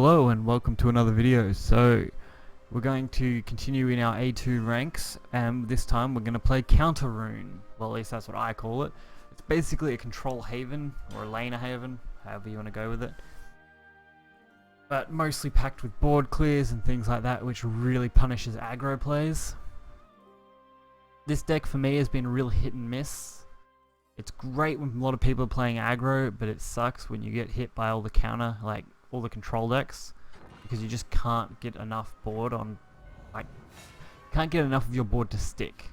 Hello and welcome to another video. So we're going to continue in our A2 ranks, and this time we're going to play Counter Rune. Well, at least that's what I call it. It's basically a control haven or a laner haven, however you want to go with it, but mostly packed with board clears and things like that, which really punishes aggro plays. This deck for me has been a real hit and miss. It's great when a lot of people are playing aggro, but it sucks when you get hit by all the counter, like all the control decks, because you just can't get enough board on, like, can't get enough of your board to stick.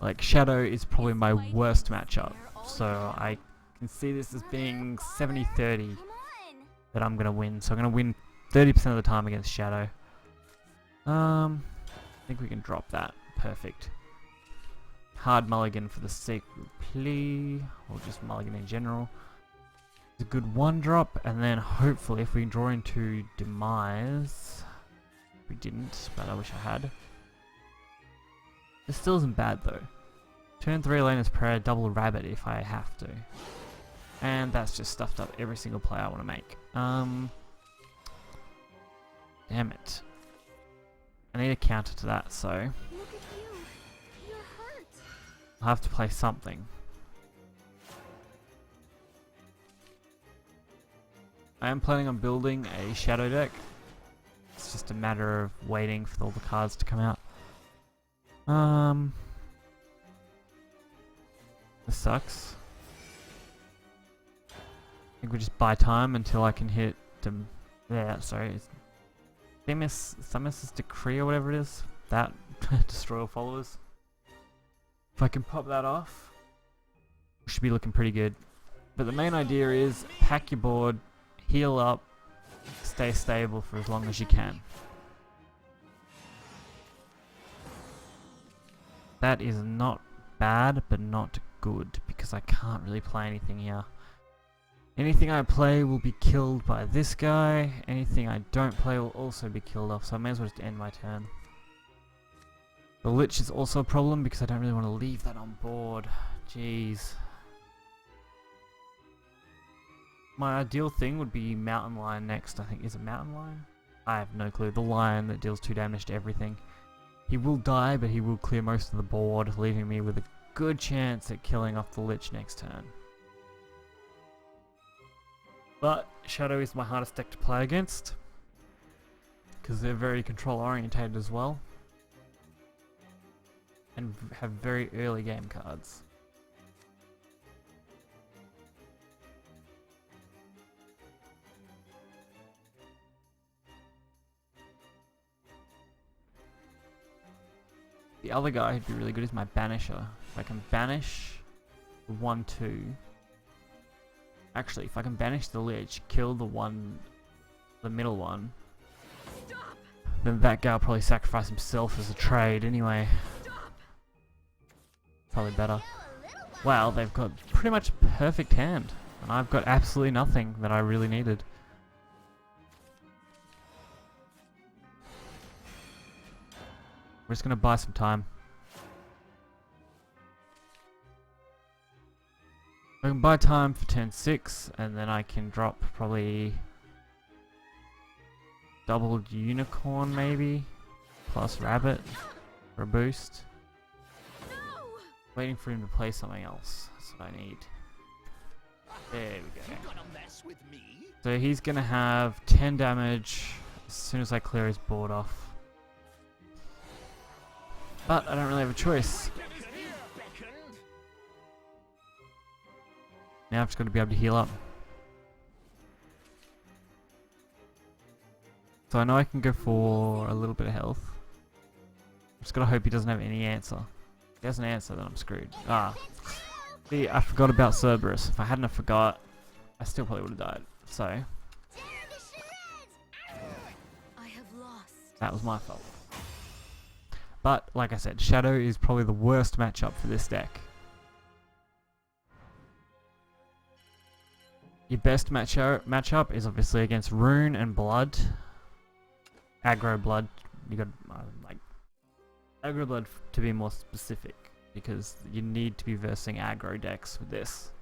Like, Shadow is probably my worst matchup, so I can see this as being 70-30 that I'm going to win. So I'm going to win 30% of the time against Shadow. I think we can drop that. Perfect. Hard mulligan for the Sacred Plea, or just mulligan in general. It's a good one drop, and then hopefully if we can draw into Demise. We didn't, but I wish I had. This still isn't bad though. Turn 3 Elena's Prayer, double Rabbit if I have to. And that's just stuffed up every single play I want to make. Damn it. I need a counter to that, so I'll have to play something. I am planning on building a Shadow deck. It's just a matter of waiting for all the cards to come out. This sucks. I think we just buy time until I can hit them. Yeah, sorry. It's Themis' Decree or whatever it is. That destroy all followers. If I can pop that off, we should be looking pretty good. But the main idea is pack your board, heal up, stay stable for as long as you can. That is not bad, but not good, because I can't really play anything here. Anything I play will be killed by this guy. Anything I don't play will also be killed off, so I may as well just end my turn. The Lich is also a problem because I don't really want to leave that on board. Jeez. My ideal thing would be Mountain Lion next, I think. Is it Mountain Lion? I have no clue. The lion that deals 2 damage to everything. He will die, but he will clear most of the board, leaving me with a good chance at killing off the Lich next turn. But Shadow is my hardest deck to play against, because they're very control orientated as well, and have very early game cards. The other guy who'd be really good is my Banisher. If I can banish 1-2. Actually, if I can banish the Lich, kill the middle one, then that guy will probably sacrifice himself as a trade anyway. Probably better. Wow, they've got pretty much a perfect hand, and I've got absolutely nothing that I really needed. We're just gonna buy some time. I can buy time for turn 6, and then I can drop probably doubled Unicorn maybe, plus Rabbit for a boost. Waiting for him to play something else. That's what I need. There we go. So he's gonna have 10 damage as soon as I clear his board off. But I don't really have a choice. Now I've just got to be able to heal up. So I know I can go for a little bit of health. I'm just got to hope he doesn't have any answer. If he has an answer, then I'm screwed. Ah. See, I forgot about Cerberus. If I hadn't have forgot, I still probably would have died. So that was my fault. But, like I said, Shadow is probably the worst matchup for this deck. Your best matchup is obviously against Rune and Blood. Aggro Blood. You got, like, Aggro Blood to be more specific, because you need to be versing aggro decks with this.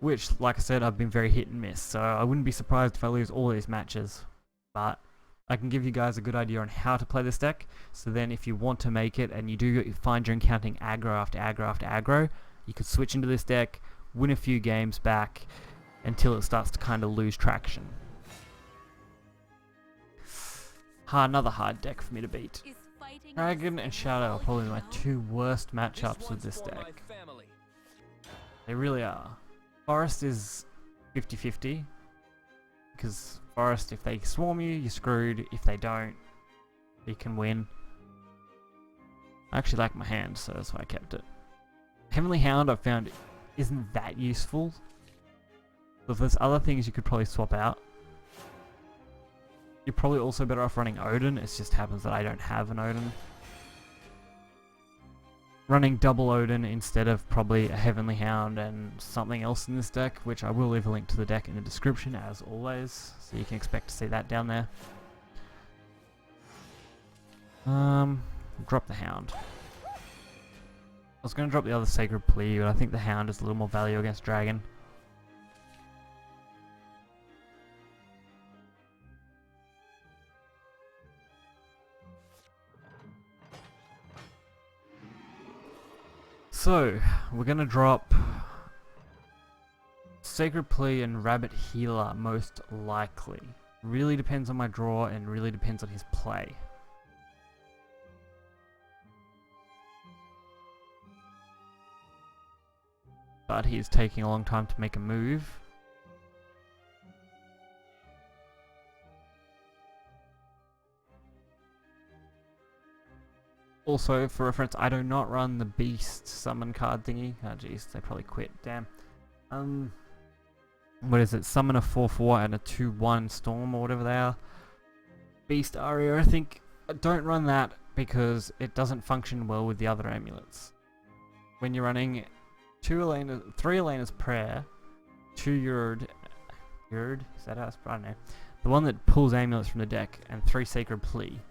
which, like I said, I've been very hit and miss, so I wouldn't be surprised if I lose all these matches. But I can give you guys a good idea on how to play this deck, so then if you want to make it and you find you're encountering aggro after aggro after aggro, you could switch into this deck, win a few games back, until it starts to kind of lose traction. Another hard deck for me to beat. Dragon and Shadow are probably my two worst matchups with this deck. They really are. Forest is 50-50, because Forest, if they swarm you, you're screwed. If they don't, you can win. I actually like my hand, so that's why I kept it. Heavenly Hound I've found isn't that useful. But there's other things you could probably swap out. You're probably also better off running Odin. It just happens that I don't have an Odin. Running double Odin instead of probably a Heavenly Hound and something else in this deck, which I will leave a link to the deck in the description as always, so you can expect to see that down there. Drop the Hound. I was going to drop the other Sacred Plea, but I think the Hound is a little more value against Dragon. So, we're going to drop Sacred Plea and Rabbit Healer most likely. Really depends on my draw and really depends on his play. But he is taking a long time to make a move. Also, for reference, I do not run the Beast summon card thingy. Oh jeez, they probably quit, damn. What is it? Summon a 4/4 and a 2/1 Storm or whatever they are. Beast Aria, I think. I don't run that because it doesn't function well with the other amulets. When you're running 3 Elena's Prayer, 2 Yurd, is that how I don't know. The one that pulls amulets from the deck, and 3 Sacred Plea.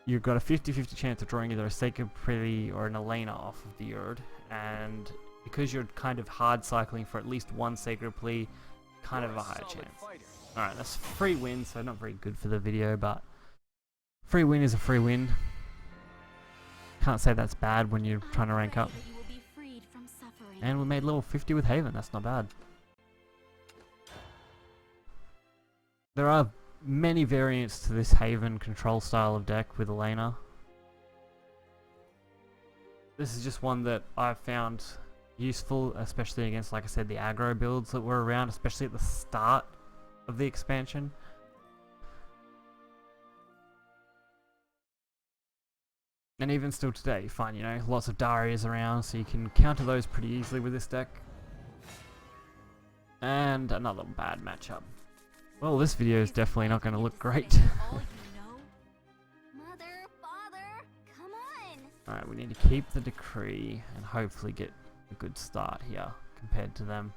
You've got a 50-50 chance of drawing either a Sacred Plea or an Elena off of the Yurd, and because you're kind of hard cycling for at least 1 Sacred Plea, kind of a higher chance. Alright, that's free win, so not very good for the video, but free win is a free win. Can't say that's bad when you're trying to rank up. And we made level 50 with Haven, that's not bad. There are many variants to this Haven control style of deck with Elena. This is just one that I've found useful, especially against, like I said, the aggro builds that were around, especially at the start of the expansion. And even still today, you find, you know, lots of Darias around, so you can counter those pretty easily with this deck. And another bad matchup. Well, this video is definitely not going to look great. Alright, we need to keep the Decree and hopefully get a good start here compared to them.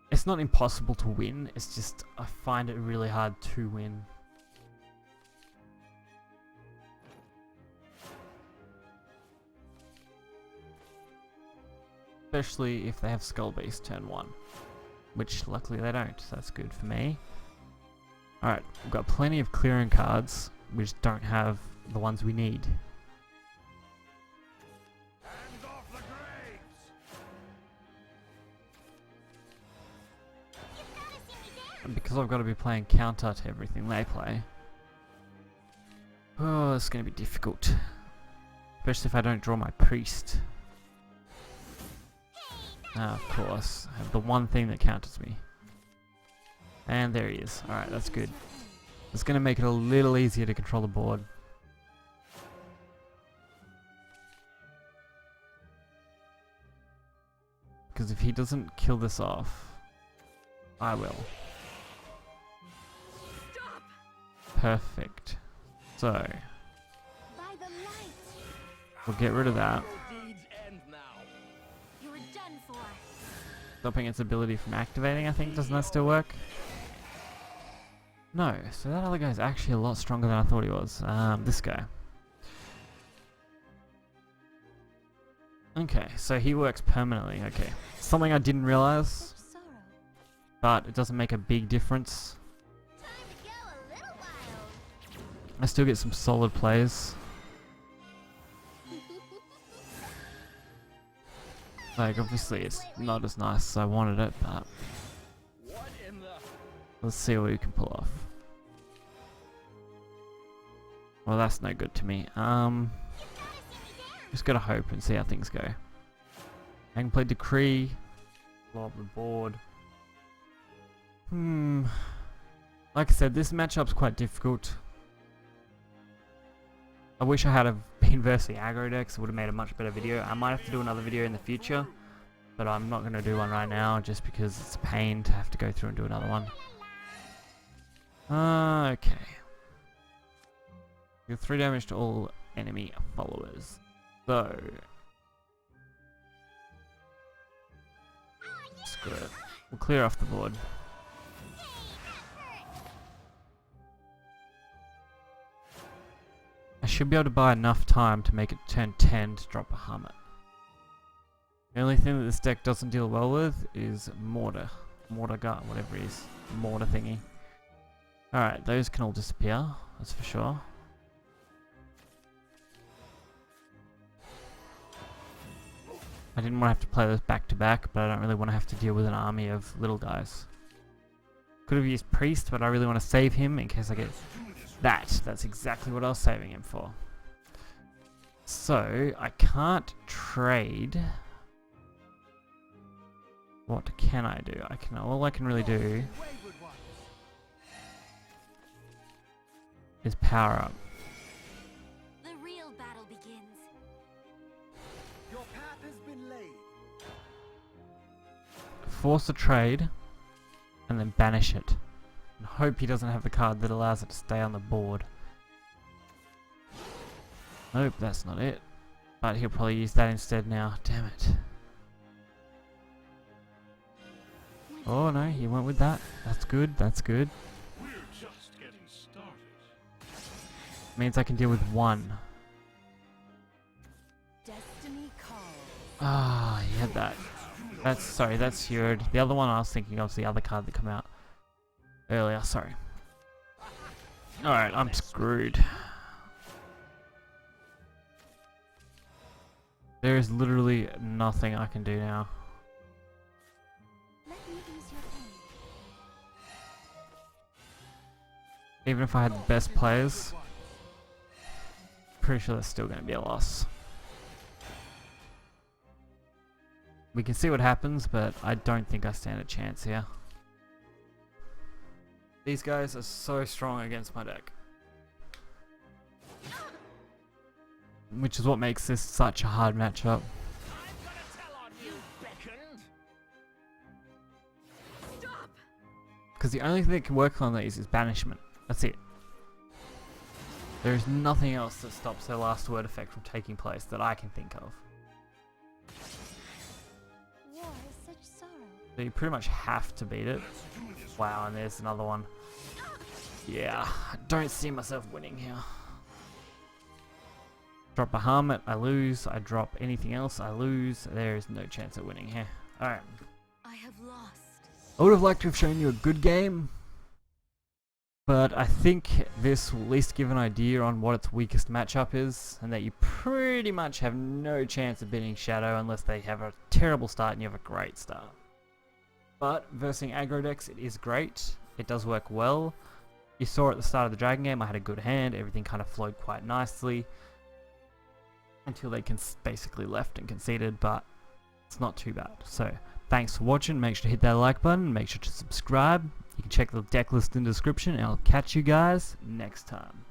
It's not impossible to win, it's just I find it really hard to win. Especially if they have Skull Beast turn 1. Which luckily they don't, so that's good for me. Alright, we've got plenty of clearing cards. We just don't have the ones we need. Hands off the graves! And because I've got to be playing counter to everything they play. Oh, it's going to be difficult. Especially if I don't draw my priest. Ah, of course. I have the one thing that counters me. And there he is. Alright, that's good. It's going to make it a little easier to control the board. Because if he doesn't kill this off, I will. Perfect. So, we'll get rid of that. Stopping its ability from activating, I think. Doesn't that still work? No, so that other guy's actually a lot stronger than I thought he was. This guy. Okay, so he works permanently. Okay, something I didn't realize, Such sorrow. but it doesn't make a big difference. Time to go a little wild. I still get some solid plays. Like, obviously it's not as nice as I wanted it, but What in the? let's see what we can pull off. Well, that's no good to me. Just gotta hope and see how things go. I can play Decree, blow up the board. Like I said, this matchup's quite difficult. I wish I had have been versus the aggro decks. It would have made a much better video. I might have to do another video in the future, but I'm not going to do one right now just because it's a pain to have to go through and do another one. Okay. Deal 3 damage to all enemy followers. So, screw it. We'll clear off the board. I should be able to buy enough time to make it turn 10 to drop a Bahamut. The only thing that this deck doesn't deal well with is Mortar. Mortar gut, whatever it is. Mortar thingy. Alright, those can all disappear, that's for sure. I didn't want to have to play those back to back, but I don't really want to have to deal with an army of little guys. Could have used Priest, but I really want to save him in case I get that. That's exactly what I was saving him for. So, I can't trade. What can I do? All I can really do is power up. The real battle begins. Your path has been laid. Force a trade, and then banish it. And hope he doesn't have the card that allows it to stay on the board. Nope, that's not it. But he'll probably use that instead now. Damn it. Oh no, he went with that. That's good, that's good. We're just getting started. Means I can deal with one. Destiny calls. Ah, he had that. Sorry, that's Yurd. The other one I was thinking of is the other card that came out earlier, sorry. Alright, I'm screwed. There is literally nothing I can do now. Let me ease your pain. Even if I had the best players, pretty sure that's still going to be a loss. We can see what happens, but I don't think I stand a chance here. These guys are so strong against my deck. Which is what makes this such a hard matchup. I'm gonna tell on you, beckoned. Stop! Because the only thing that can work on these is banishment. That's it. There is nothing else that stops their last word effect from taking place that I can think of. War is such sorrow. So you pretty much have to beat it. Wow, and there's another one. Yeah, I don't see myself winning here. Drop a Bahamut, I lose. I drop anything else, I lose. There is no chance of winning here. Alright. I have lost. I would have liked to have shown you a good game, but I think this will at least give an idea on what its weakest matchup is, and that you pretty much have no chance of beating Shadow unless they have a terrible start and you have a great start. But versing aggro decks, it is great. It does work well. You saw at the start of the Dragon game, I had a good hand. Everything kind of flowed quite nicely until they basically left and conceded, but it's not too bad. So thanks for watching. Make sure to hit that like button. Make sure to subscribe. You can check the deck list in the description, and I'll catch you guys next time.